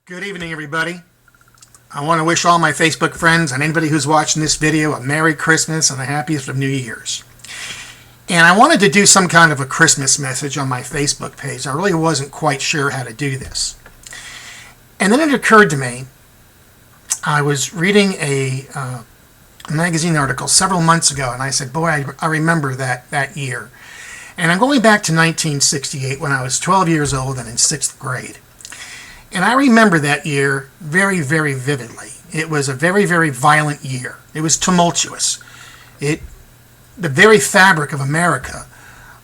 Good evening, everybody. I want to wish all my Facebook friends and anybody who's watching this video a Merry Christmas and the happiest of New Year's. And I wanted to do some kind of a Christmas message on my Facebook page. I really wasn't quite sure how to do this. And then it occurred to me, I was reading a magazine article several months ago, and I said, boy, I remember that year. And I'm going back to 1968 when I was 12 years old and in 6th grade. And I remember that year very, very vividly. It was a very, very violent year. It was tumultuous. The very fabric of America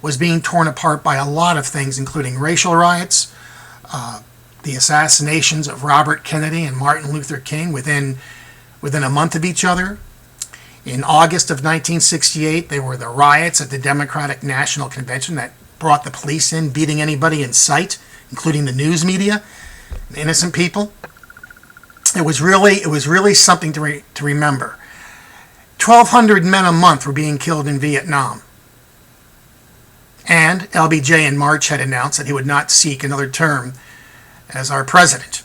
was being torn apart by a lot of things, including racial riots, the assassinations of Robert Kennedy and Martin Luther King within a month of each other. In August of 1968, there were the riots at the Democratic National Convention that brought the police in, beating anybody in sight, including the news media. Innocent people. It was really something to remember. 1,200 men a month were being killed in Vietnam. And LBJ in March had announced that he would not seek another term as our president,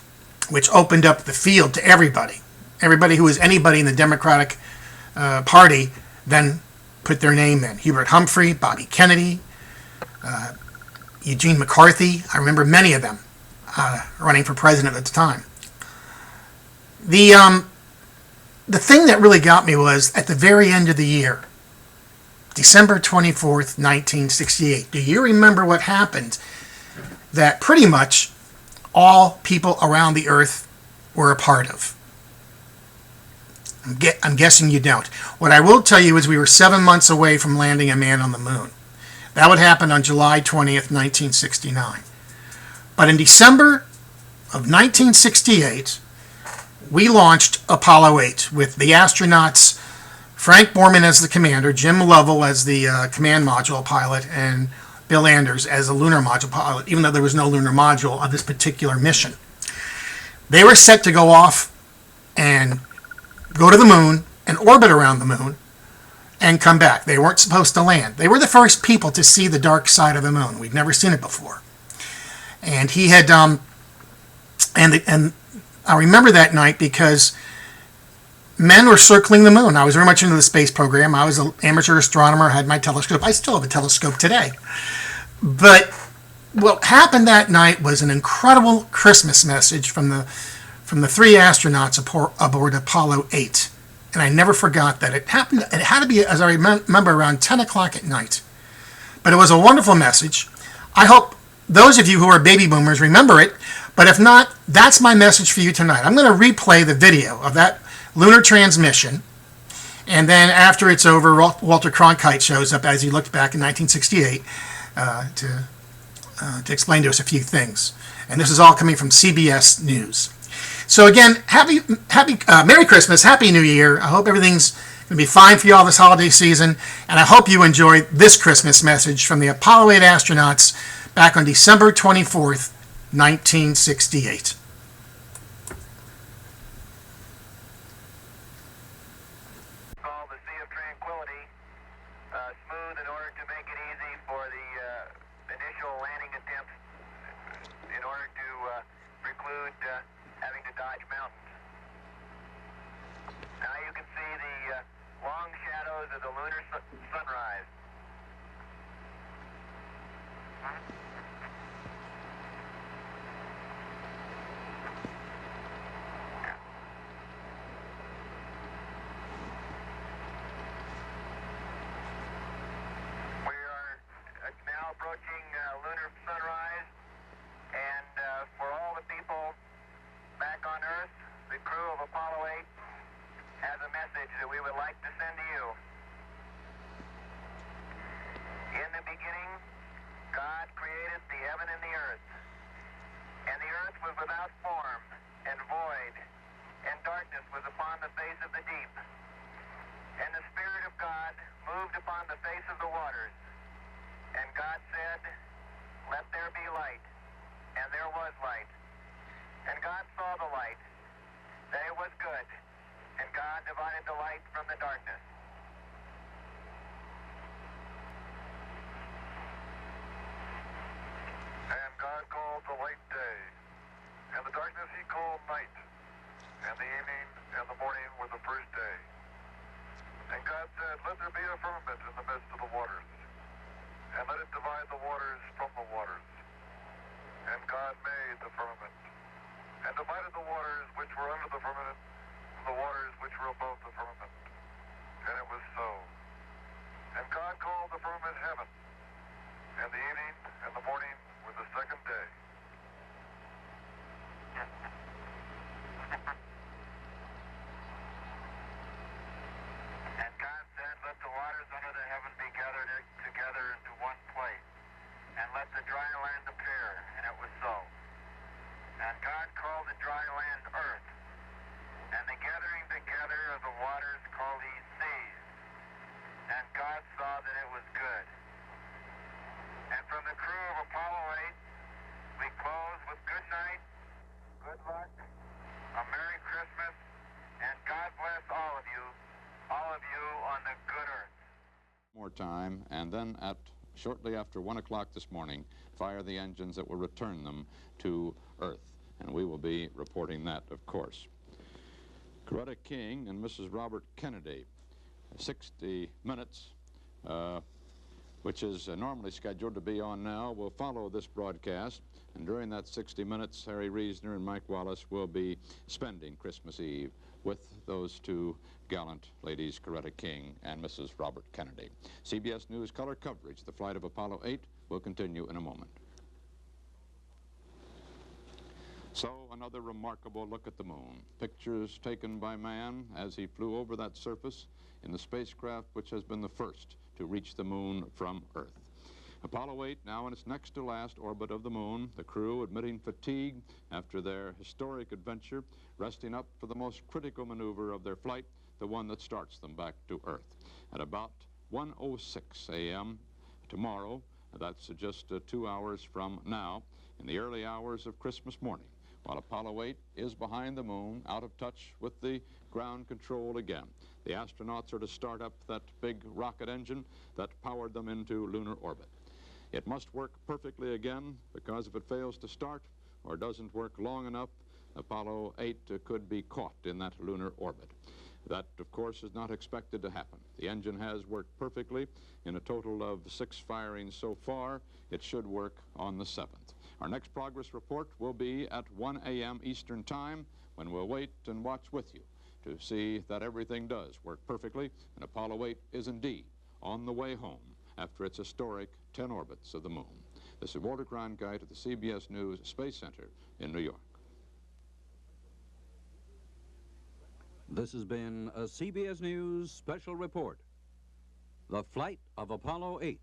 which opened up the field to everybody. Everybody who was anybody in the Democratic Party then put their name in. Hubert Humphrey, Bobby Kennedy, Eugene McCarthy. I remember many of them running for president at the time. The thing that really got me was at the very end of the year, December 24th, 1968. Do you remember what happened that pretty much all people around the earth were a part of? I'm guessing you don't. What I will tell you is we were 7 months away from landing a man on the moon. That would happen on July 20th, 1969. But in December of 1968, we launched Apollo 8 with the astronauts Frank Borman as the commander, Jim Lovell as the command module pilot, and Bill Anders as the lunar module pilot, even though there was no lunar module on this particular mission. They were set to go off and go to the moon and orbit around the moon and come back. They weren't supposed to land. They were the first people to see the dark side of the moon. We'd never seen it before. And he had, and I remember that night because men were circling the moon. I was very much into the space program. I was an amateur astronomer, had my telescope. I still have a telescope today. But what happened that night was an incredible Christmas message from the three astronauts aboard Apollo 8. And I never forgot that. It had to be, as I remember, around 10 o'clock at night. But it was a wonderful message. I hope those of you who are baby boomers remember it, but if not, that's my message for you tonight. I'm going to replay the video of that lunar transmission, and then after it's over, Walter Cronkite shows up as he looked back in 1968 to explain to us a few things. And this is all coming from CBS News. So again, Merry Christmas, Happy New Year. I hope everything's going to be fine for you all this holiday season, and I hope you enjoy this Christmas message from the Apollo 8 astronauts back on December 24th, 1968. Called the Sea of Tranquility, smooth in order to make it easy for the initial landing attempts in order to preclude having to dodge mountains. Now you can see the long shadows of the lunar sunrise. Approaching lunar sunrise, and for all the people back on Earth, the crew of Apollo 8 has a message that we would like to send to you. In the beginning, God created the heaven and the earth, and the earth was without form and void, and darkness was upon the face of the deep. And the Spirit of God moved upon the face of the waters. And God said, let there be light. And there was light. And God saw the light, that it was good. And God divided the light from the darkness. And God called the light day, and the darkness he cold night, and the evening and the morning were the first day. And God said, let there be a firmament in the midst of the waters, and let it divide the waters from the waters. And God made the firmament, and divided the waters which were under the firmament from the waters which were above the firmament. And it was so. And God called the firmament heaven, and the evening and the morning were the second day. And God said, let the waters under the heaven be gathered together into one place, and let the dry land appear. And it was so. And God called the dry land earth, and the gathering together of the waters called he seas. And God saw that it was good. And from the crew of Apollo 8, we close with good night, good luck, a Merry Christmas, and God bless all of you on the good earth. More time, and then at shortly after 1 o'clock this morning, fire the engines that will return them to Earth. And we will be reporting that, of course. Coretta King and Mrs. Robert Kennedy, 60 minutes, which is normally scheduled to be on now, will follow this broadcast. And during that 60 minutes, Harry Reasoner and Mike Wallace will be spending Christmas Eve with those two gallant ladies, Coretta King and Mrs. Robert Kennedy. CBS News color coverage of the flight of Apollo 8 will continue in a moment. So, another remarkable look at the moon. Pictures taken by man as he flew over that surface in the spacecraft which has been the first to reach the moon from Earth. Apollo 8 now in its next to last orbit of the moon, the crew admitting fatigue after their historic adventure, resting up for the most critical maneuver of their flight, the one that starts them back to Earth. At about 1:06 a.m. tomorrow, that's just 2 hours from now, in the early hours of Christmas morning, while Apollo 8 is behind the moon, out of touch with the ground control again. The astronauts are to start up that big rocket engine that powered them into lunar orbit. It must work perfectly again, because if it fails to start or doesn't work long enough, Apollo 8 could be caught in that lunar orbit. That, of course, is not expected to happen. The engine has worked perfectly. In a total of 6 firings so far, it should work on the 7th. Our next progress report will be at 1 a.m. Eastern Time, when we'll wait and watch with you to see that everything does work perfectly, and Apollo 8 is indeed on the way home after its historic 10 orbits of the moon. This is Walter Cronkite at the CBS News Space Center in New York. This has been a CBS News special report. The flight of Apollo 8